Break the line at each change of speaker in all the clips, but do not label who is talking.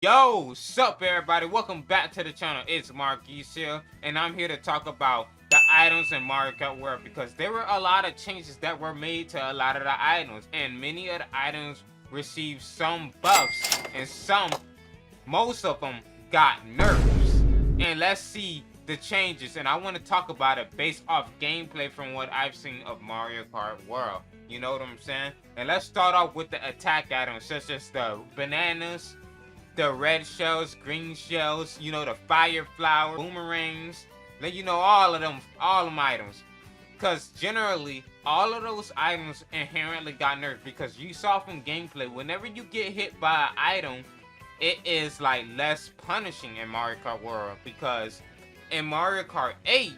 Yo, sup everybody, welcome back to the channel. It's Marquise here, and I'm here to talk about the items in Mario Kart World because there were a lot of changes that were made to a lot of the items, and many of the items received some buffs, and most of them got nerfs. And let's see the changes, and I want to talk about it based off gameplay from what I've seen of Mario Kart World. You know what I'm saying? And let's start off with the attack items, such as the bananas, the red shells, green shells, the fire flower, boomerangs, all them items. Because generally, all of those items inherently got nerfed because you saw from gameplay, whenever you get hit by an item, it is like less punishing in Mario Kart World because in Mario Kart 8,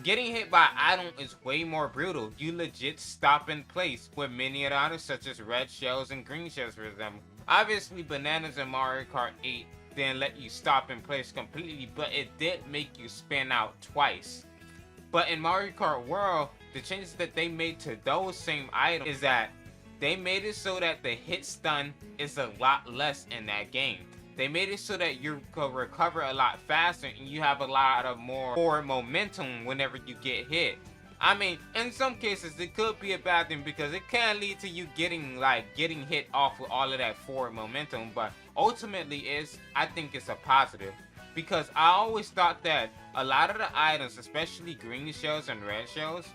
getting hit by an item is way more brutal. You legit stop in place with many of the items such as red shells and green shells, for example. Obviously, bananas in Mario Kart 8 didn't let you stop in place completely, but it did make you spin out twice. But in Mario Kart World, the changes that they made to those same items is that they made it so that the hit stun is a lot less in that game. They made it so that you could recover a lot faster and you have a lot of more forward momentum whenever you get hit. I mean, in some cases it could be a bad thing because it can lead to you getting hit off with all of that forward momentum, but ultimately I think it's a positive because I always thought that a lot of the items, especially green shells and red shells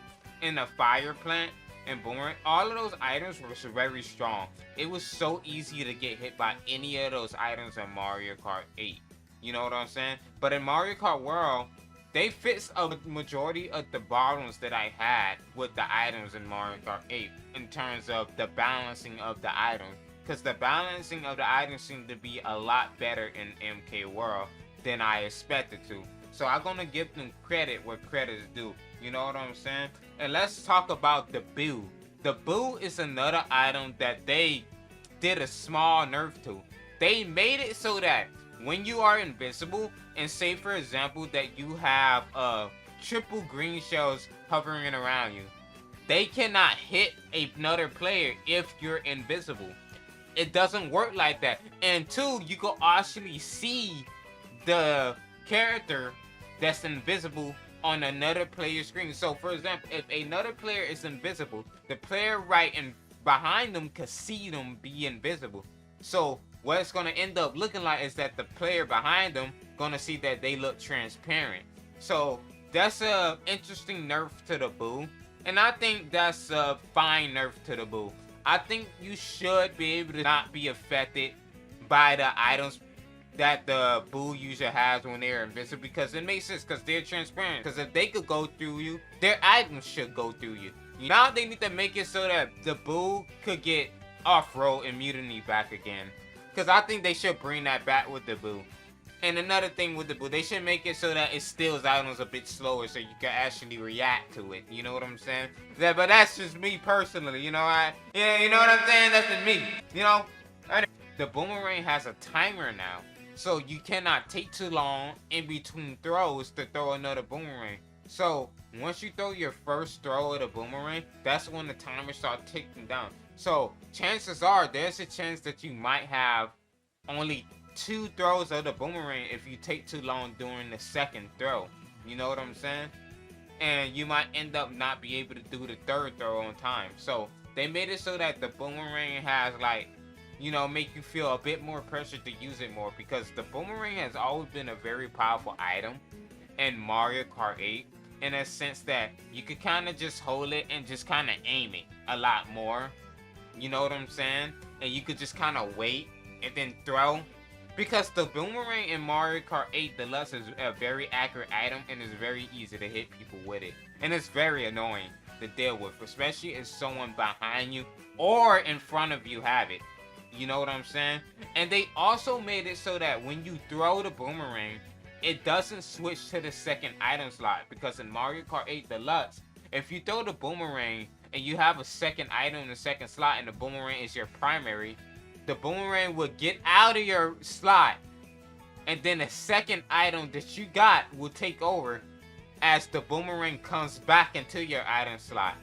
in the fire plant and boomerang, all of those items were very strong. It was so easy to get hit by any of those items in Mario Kart 8. You know what I'm saying? But in Mario Kart World, they fixed a majority of the problems that I had with the items in Mario Kart 8 in terms of the balancing of the items. Because the balancing of the items seemed to be a lot better in MK World than I expected to. So I'm gonna give them credit where credit is due. You know what I'm saying? And let's talk about the boo. The boo is another item that they did a small nerf to. They made it so that when you are invincible, and say for example that you have triple green shells hovering around you, they cannot hit another player if you're invisible. It doesn't work like that. And two, you can actually see the character that's invisible on another player's screen. So for example, if another player is invisible, the player right in behind them can see them be invisible. So what it's gonna end up looking like is that the player behind them gonna see that they look transparent. So that's a interesting nerf to the boo, and I think that's a fine nerf to the boo. I think you should be able to not be affected by the items that the boo user has when they're invisible because it makes sense because they're transparent. Because if they could go through you, their items should go through you. Now they need to make it so that the boo could get off-road immunity back again. Because I think they should bring that back with the boo. And another thing with the boo, they should make it so that it steals items a bit slower so you can actually react to it. You know what I'm saying? But that's just me personally, you know? You know what I'm saying? That's just me, you know? The boomerang has a timer now. So you cannot take too long in between throws to throw another boomerang. So once you throw your first throw of the boomerang, that's when the timer starts ticking down. So chances are there's a chance that you might have only 2 throws of the boomerang if you take too long during the second throw. You know what I'm saying? And you might end up not be able to do the third throw on time. So they made it so that the boomerang has make you feel a bit more pressure to use it more because the boomerang has always been a very powerful item in Mario Kart 8 in a sense that you could kind of just hold it and just kind of aim it a lot more. You know what I'm saying? And you could just kind of wait and then throw. Because the boomerang in Mario Kart 8 Deluxe is a very accurate item and it's very easy to hit people with it. And it's very annoying to deal with, especially if someone behind you or in front of you have it. You know what I'm saying? And they also made it so that when you throw the boomerang, it doesn't switch to the second item slot. Because in Mario Kart 8 Deluxe, if you throw the boomerang and you have a second item in the second slot and the boomerang is your primary, the boomerang will get out of your slot and then the second item that you got will take over as the boomerang comes back into your item slot.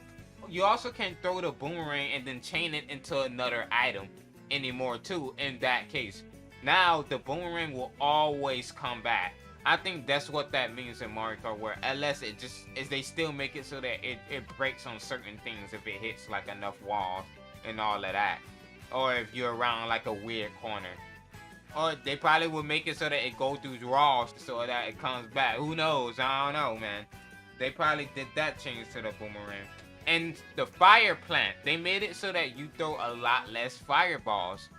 You also can throw the boomerang and then chain it into another item anymore too in that case. now the boomerang will always come back. I think that's what that means in Mario Kart World. Unless it just is they still make it so that it breaks on certain things if it hits like enough walls and all of that. Or if you're around like a weird corner. Or they probably would make it so that it go through walls so that it comes back. Who knows? I don't know, man. They probably did that change to the boomerang. And the fire plant, they made it so that you throw a lot less fireballs.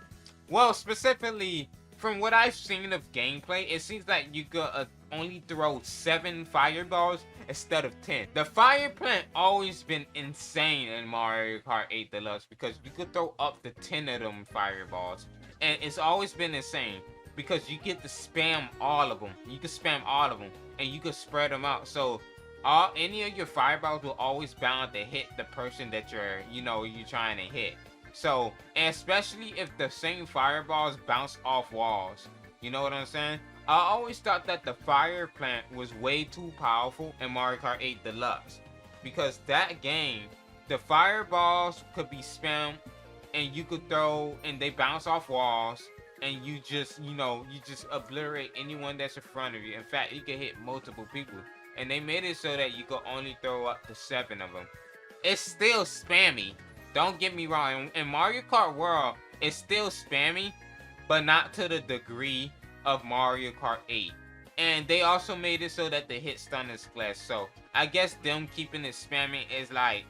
Well, specifically, from what I've seen of gameplay, it seems like you could only throw 7 fireballs instead of 10. The fire plant always been insane in Mario Kart 8 Deluxe because you could throw up to 10 of them fireballs. And it's always been insane because you get to spam all of them. You can spam all of them and you can spread them out. So any of your fireballs will always bound to hit the person that you're trying to hit. So, and especially if the same fireballs bounce off walls. You know what I'm saying? I always thought that the fire plant was way too powerful in Mario Kart 8 Deluxe. Because that game, the fireballs could be spammed and you could throw and they bounce off walls and you just obliterate anyone that's in front of you. In fact, you can hit multiple people. And they made it so that you could only throw up to 7 of them. It's still spammy. Don't get me wrong. In Mario Kart World, it's still spammy, but not to the degree of Mario Kart 8. And they also made it so that the hit stun is less. So I guess them keeping it spammy is like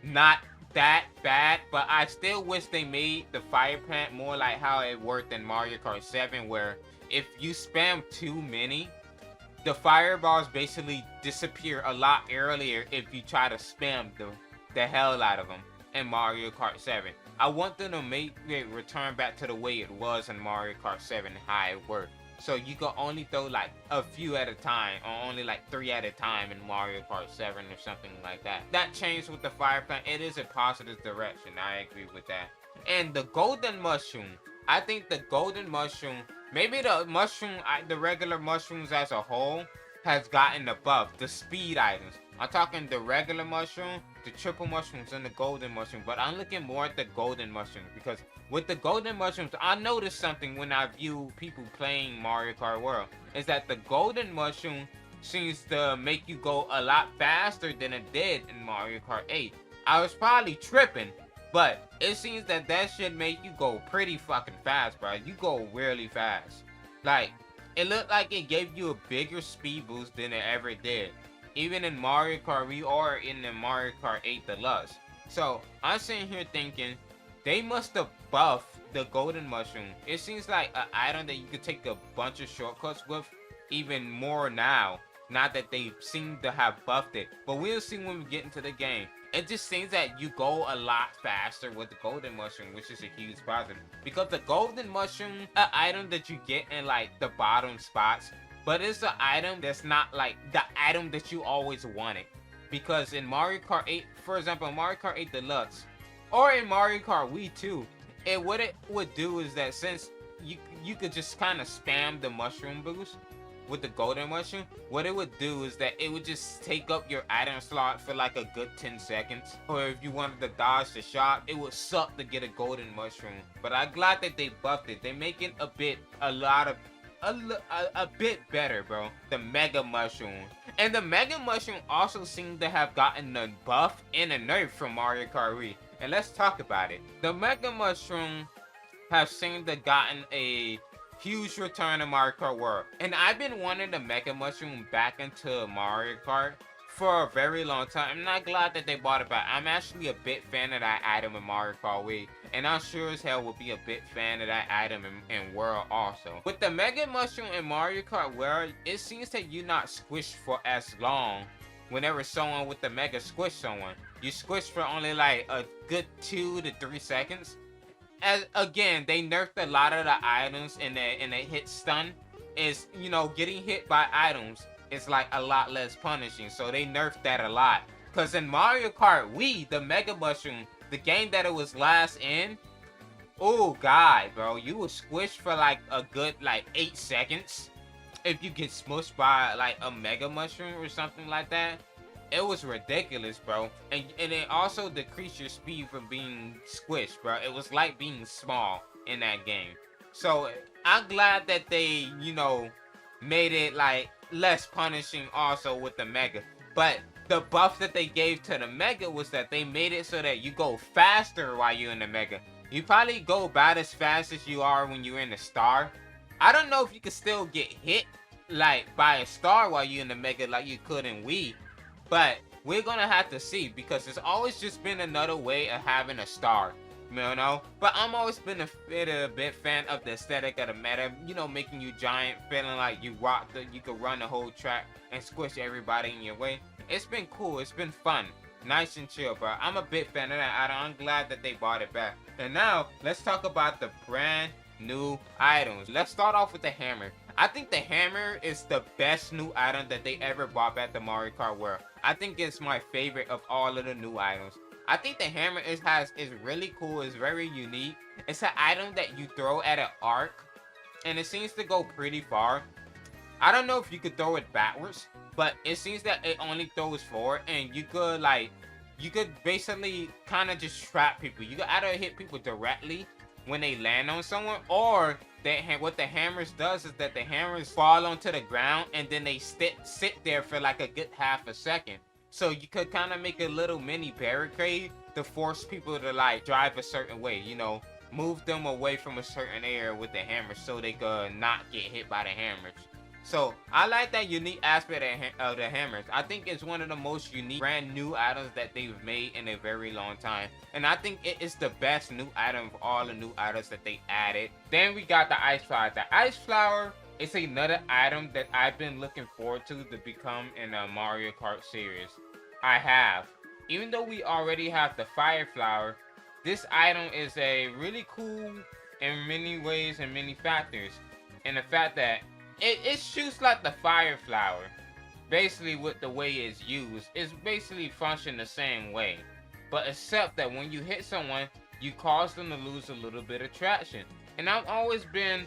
not that bad, but I still wish they made the fire plant more like how it worked in Mario Kart 7, where if you spam too many, the fireballs basically disappear a lot earlier if you try to spam the hell out of them in Mario Kart 7. I want them to make it return back to the way it was in Mario Kart 7, how it worked. So you can only throw like a few at a time, or only like 3 at a time in Mario Kart 7 or something like that. That changed with the fire plant. It is a positive direction. I agree with that. And the golden mushroom, I think the golden mushroom, maybe the regular mushrooms as a whole has gotten the buff, the speed items. I'm talking the regular mushroom, the triple mushrooms, and the golden mushroom. But I'm looking more at the golden mushrooms because with the golden mushrooms, I noticed something when I view people playing Mario Kart World. Is that the golden mushroom seems to make you go a lot faster than it did in Mario Kart 8. I was probably tripping, but it seems that should make you go pretty fucking fast, bro. You go really fast. Like, it looked like it gave you a bigger speed boost than it ever did. Even in Mario Kart Wii or in the Mario Kart 8 Deluxe. So, I'm sitting here thinking, they must have buffed the golden mushroom. It seems like an item that you could take a bunch of shortcuts with even more now. Not that they seem to have buffed it. But we'll see when we get into the game. It just seems that you go a lot faster with the golden mushroom, which is a huge positive. Because the golden mushroom, an item that you get in like the bottom spots, but it's an item that's not like the item that you always wanted. Because in Mario Kart 8, for example, Mario Kart 8 Deluxe, or in Mario Kart Wii 2, what it would do is that since you could just kind of spam the mushroom boost with the golden mushroom, what it would do is that it would just take up your item slot for like a good 10 seconds. Or if you wanted to dodge the shot, it would suck to get a golden mushroom. But I'm glad that they buffed it. They make it a bit better, bro. The mega mushroom. And the mega mushroom also seemed to have gotten a buff and a nerf from Mario Kart Wii. And let's talk about it. The mega mushroom have seemed to gotten a huge return in Mario Kart World. And I've been wanting the mega mushroom back into Mario Kart for a very long time. I'm not glad that they brought it back. I'm actually a big fan of that item in Mario Kart Wii. And I'm sure as hell will be a big fan of that item in World also. With the mega mushroom in Mario Kart World, it seems that you're not squished for as long. Whenever someone with the mega squish someone, you squish for only like a good 2 to 3 seconds. As again, they nerfed a lot of the items in the hit stun. Is getting hit by items is like a lot less punishing. So they nerfed that a lot. Cause in Mario Kart Wii, the Mega Mushroom, the game that it was last in, oh god, bro, you was squished for like a good 8 seconds. If you get smushed by like a Mega Mushroom or something like that. It was ridiculous, bro. And it also decreased your speed from being squished, bro. It was like being small in that game. So, I'm glad that they, made it like less punishing also with the Mega. But the buff that they gave to the Mega was that they made it so that you go faster while you're in the Mega. You probably go about as fast as you are when you're in the Star. I don't know if you can still get hit like by a Star while you're in the Mega like you could in Wii, but we're gonna have to see because it's always just been another way of having a Star. But I'm always been a bit fan of the aesthetic of the meta, making you giant, feeling like you could run the whole track and squish everybody in your way. It's been cool, it's been fun, nice and chill, bro. I'm a big fan of that item. I'm glad that they brought it back. And now, let's talk about the brand new items. Let's start off with the hammer. I think the hammer is the best new item that they ever brought back to Mario Kart World. I think it's my favorite of all of the new items. I think the hammer is really cool. It's very unique. It's an item that you throw at an arc, and it seems to go pretty far. I don't know if you could throw it backwards, but it seems that it only throws forward, and you could basically kind of just trap people. You could either hit people directly when they land on someone, or what the hammers does is that the hammers fall onto the ground, and then they sit there for like a good half a second. So you could kind of make a little mini barricade to force people to like drive a certain way, move them away from a certain area with the hammer so they could not get hit by the hammers. So I like that unique aspect of the hammers. I think it's one of the most unique brand new items that they've made in a very long time. And I think it is the best new item of all the new items that they added. Then we got the ice flower. The ice flower, it's another item that I've been looking forward to become in the Mario Kart series. I have. Even though we already have the fire flower, this item is a really cool in many ways and many factors. And the fact that it shoots like the fire flower. Basically with the way it's used, it's basically function the same way. But except that when you hit someone, you cause them to lose a little bit of traction. And I've always been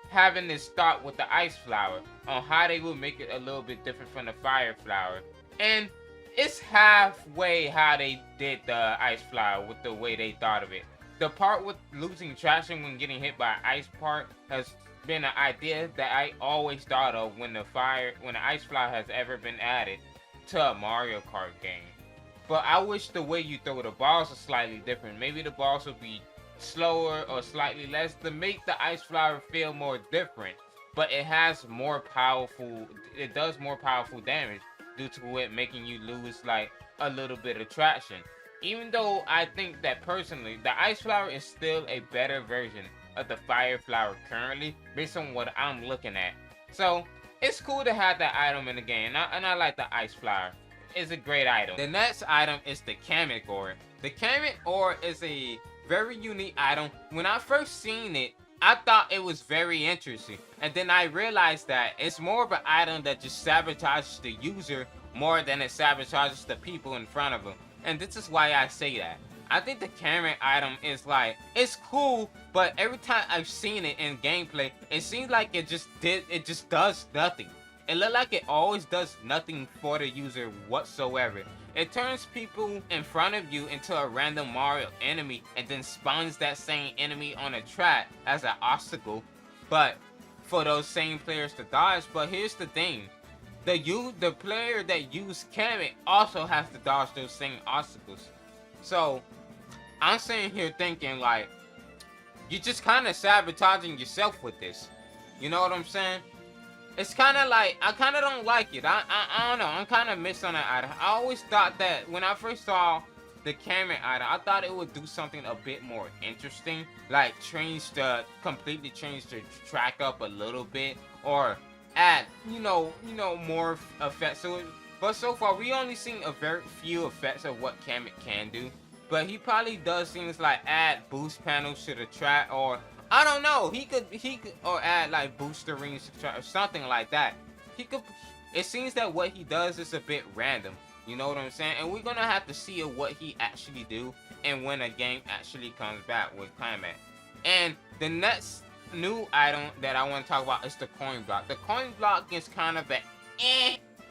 having this thought with the ice flower on how they would make it a little bit different from the fire flower. And it's halfway how they did the ice flower with the way they thought of it. The part with losing traction when getting hit by ice part has been an idea that I always thought of when the ice flower has ever been added to a Mario Kart game. But I wish the way you throw the balls is slightly different. Maybe the balls would be slower or slightly less to make the ice flower feel more different, but it does more powerful damage due to it making you lose like a little bit of traction. Even though I think that personally the ice flower is still a better version of the fire flower currently based on what I'm looking at. So it's cool to have that item in the game, and I like the ice flower. It's a great item. The next item is the Kamek ore. The Kamek ore is a very unique item. When I first seen it, I thought it was very interesting, and then I realized that it's more of an item that just sabotages the user more than it sabotages the people in front of them. And this is why I say that. I think the Kamek item is like, it's cool, but every time I've seen it in gameplay, it seems like it just does nothing. It looks like it always does nothing for the user whatsoever. It turns people in front of you into a random Mario enemy and then spawns that same enemy on a track as an obstacle, but for those same players to dodge. But here's the thing. The player that used Kamek also has to dodge those same obstacles. So I'm sitting here thinking like, you're just kind of sabotaging yourself with this. You know what I'm saying? It's kind of like, I kind of don't like it. I don't know. I'm kind of missed on that item. I always thought that when I first saw the Kamek item, I thought it would do something a bit more interesting, like completely change the track up a little bit, or add, more effects to it. But so far, we only seen a very few effects of what Kamek can do. But he probably does things like add boost panels to the track, or I don't know. He could, or add like booster rings to the track, or something like that. It seems that what he does is a bit random. You know what I'm saying? And we're gonna have to see what he actually do, and when a game actually comes back with Kamek. And the next new item that I want to talk about is the coin block. The coin block is kind of an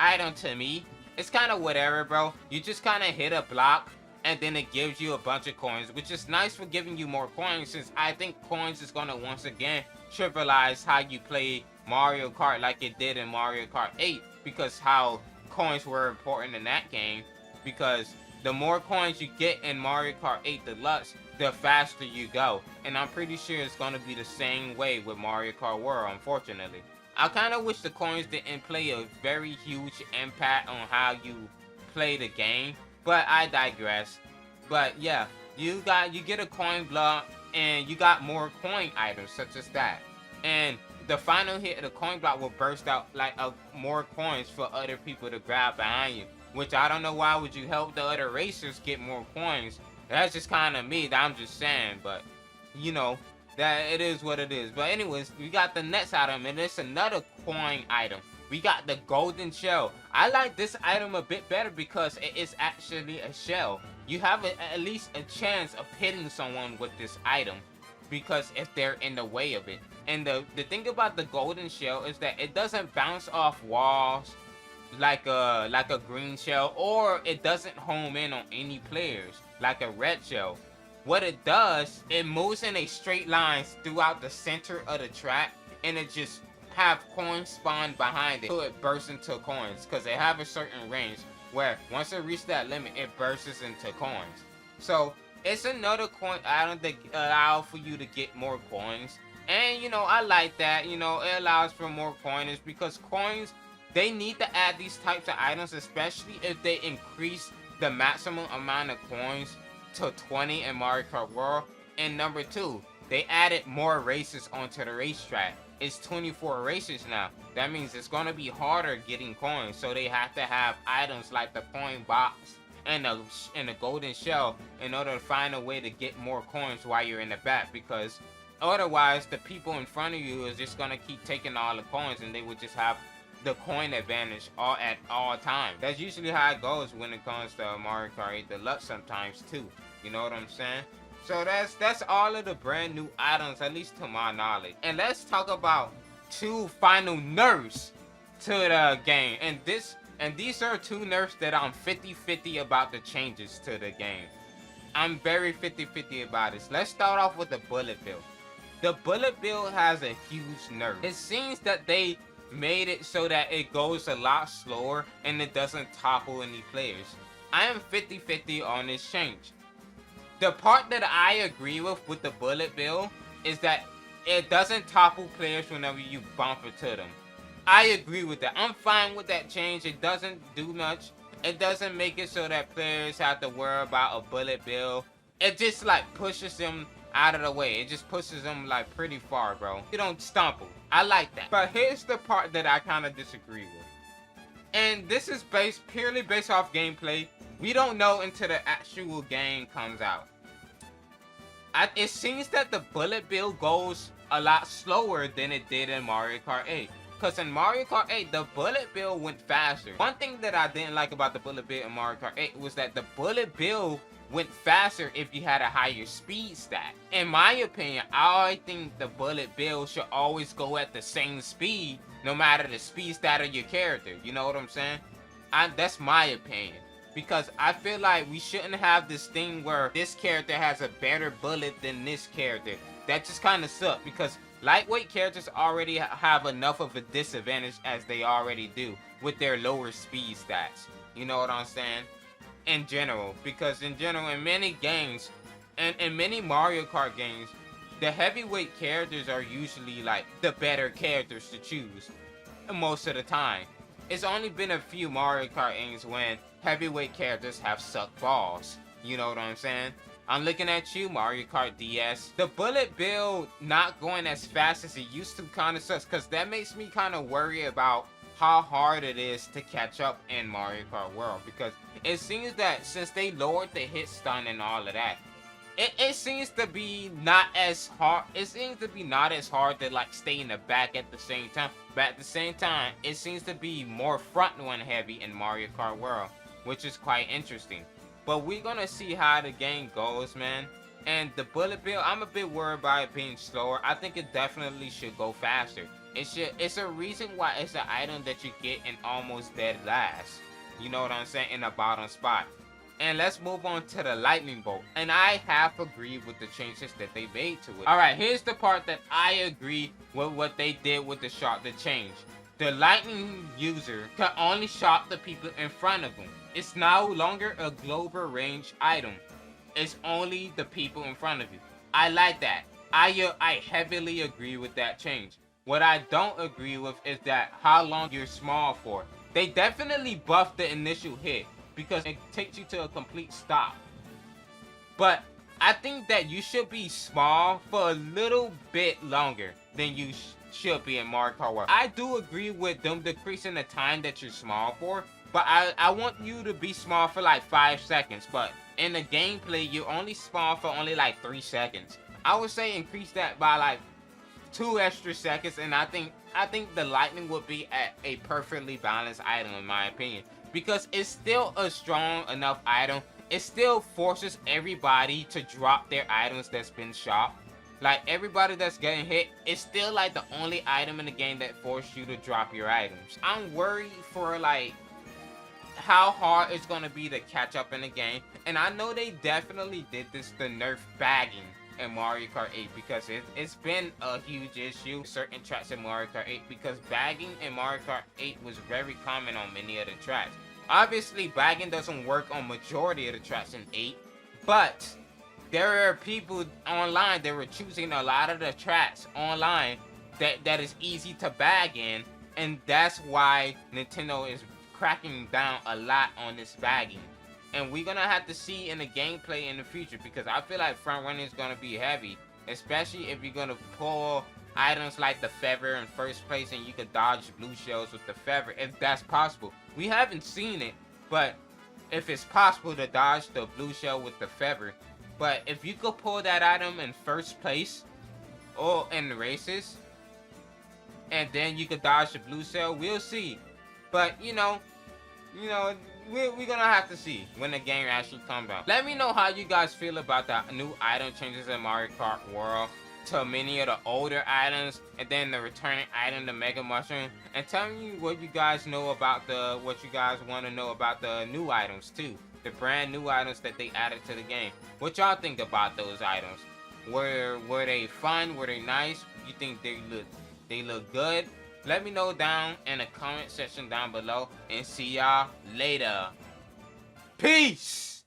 item to me. It's kind of whatever, bro. You just kind of hit a block and then it gives you a bunch of coins, which is nice for giving you more coins, since I think coins is gonna once again trivialize how you play Mario Kart like it did in Mario Kart 8, because how coins were important in that game, because the more coins you get in Mario Kart 8 Deluxe, the faster you go. And I'm pretty sure it's going to be the same way with Mario Kart World, unfortunately. I kind of wish the coins didn't play a very huge impact on how you play the game, but I digress. But yeah, you get a coin block and you got more coin items such as that. And the final hit of the coin block will burst out like more coins for other people to grab behind you. Which I don't know, why would you help the other racers get more coins? That's just kind of me. I'm just saying, but you know, that it is what it is. But anyways, we got the next item, and it's another coin item. We got the golden shell. I like this item a bit better because it is actually a shell. You have at least a chance of hitting someone with this item, because if they're in the way of it. And the thing about the golden shell is that it doesn't bounce off walls like a green shell, or it doesn't home in on any players like a red shell. What it does, it moves in a straight line throughout the center of the track, and it just have coins spawn behind it, so it bursts into coins, because they have a certain range where once it reaches that limit, it bursts into coins. So it's another coin item that allows for you to get more coins. And you know, I like that. You know, it allows for more coins, because coins, they need to add these types of items, especially if they increase the maximum amount of coins to 20 in Mario Kart World. And number two, they added more races onto the racetrack. It's 24 races now. That means it's going to be harder getting coins. So they have to have items like the coin box and the golden shell in order to find a way to get more coins while you're in the back. Because otherwise, the people in front of you is just going to keep taking all the coins, and they would just have the coin advantage at all times. That's usually how it goes when it comes to Mario Kart 8 Deluxe sometimes too. You know what I'm saying? So that's all of the brand new items, at least to my knowledge. And let's talk about two final nerfs to the game. And these are two nerfs that I'm 50-50 about the changes to the game. I'm very 50-50 about this. Let's start off with the bullet bill. The bullet bill has a huge nerf. It seems that they made it so that it goes a lot slower and it doesn't topple any players. I am 50-50 on this change. The part that I agree with the bullet bill is that it doesn't topple players whenever you bump into them. I agree with that. I'm fine with that change. It doesn't do much. It doesn't make it so that players have to worry about a bullet bill. It just like pushes them out of the way. It just pushes them like pretty far, bro. You don't stumble. I like that. But here's the part that I kind of disagree with. And this is purely based off gameplay. We don't know until the actual game comes out. It seems that the bullet bill goes a lot slower than it did in Mario Kart 8. Because in Mario Kart 8, the bullet bill went faster. One thing that I didn't like about the bullet bill in Mario Kart 8 was that the bullet bill went faster if you had a higher speed stat. In my opinion, I think the bullet bill should always go at the same speed, no matter the speed stat of your character. You know what I'm saying? That's my opinion. Because I feel like we shouldn't have this thing where this character has a better bullet than this character. That just kind of sucks, because lightweight characters already have enough of a disadvantage as they already do with their lower speed stats. You know what I'm saying? In general, because in general, in many games, and in many Mario Kart games, the heavyweight characters are usually like the better characters to choose most of the time. It's only been a few Mario Kart games when heavyweight characters have sucked balls. You know what I'm saying? I'm looking at you, Mario Kart DS. The bullet bill not going as fast as it used to kind of sucks, because that makes me kind of worry about how hard it is to catch up in Mario Kart World. Because it seems that since they lowered the hit stun and all of that, it seems to be not as hard. It seems to be not as hard to like stay in the back at the same time. But at the same time, it seems to be more front one heavy in Mario Kart World, which is quite interesting. But we're gonna see how the game goes, man. And the bullet bill, I'm a bit worried about it being slower. I think it definitely should go faster. It's a reason why it's an item that you get in almost dead last. You know what I'm saying? In the bottom spot. And let's move on to the lightning bolt. And I have agreed with the changes that they made to it. Alright, here's the part that I agree with what they did with the change. The lightning user can only shock the people in front of them. It's no longer a global range item. It's only the people in front of you. I like that. I heavily agree with that change. What I don't agree with is that how long you're small for. They definitely buffed the initial hit because it takes you to a complete stop. But I think that you should be small for a little bit longer than you should be in Mario Kart World. I do agree with them decreasing the time that you're small for, but I want you to be small for like 5 seconds. But in the gameplay, you're only small for only like 3 seconds. I would say increase that by like 2 extra seconds, and I think the lightning would be at a perfectly balanced item in my opinion, because it's still a strong enough item. It still forces everybody to drop their items that's been shot. Like everybody that's getting hit, it's still like the only item in the game that forces you to drop your items. I'm worried for like how hard it's gonna be to catch up in the game, and I know they definitely did this to nerf bagging in Mario Kart 8 because it's been a huge issue certain tracks in Mario Kart 8 because bagging in Mario Kart 8 was very common on many of the tracks. Obviously, bagging doesn't work on majority of the tracks in 8, but there are people online that were choosing a lot of the tracks online that is easy to bag in, and that's why Nintendo is cracking down a lot on this bagging. And we're gonna have to see in the gameplay in the future because I feel like front running is gonna be heavy, especially if you're gonna pull items like the feather in first place and you could dodge blue shells with the feather if that's possible. We haven't seen it, but if it's possible to dodge the blue shell with the feather, but if you could pull that item in first place or in the races, and then you could dodge the blue shell, we'll see. But you know, we're gonna have to see when the game actually comes out. Let me know how you guys feel about the new item changes in Mario Kart World to many of the older items, and then the returning item, the Mega Mushroom, and tell me what you guys know about what you guys want to know about the new items too, the brand new items that they added to the game. What y'all think about those items? Were they fun? Were they nice? You think they look good? Let me know down in the comment section down below, and see y'all later. Peace!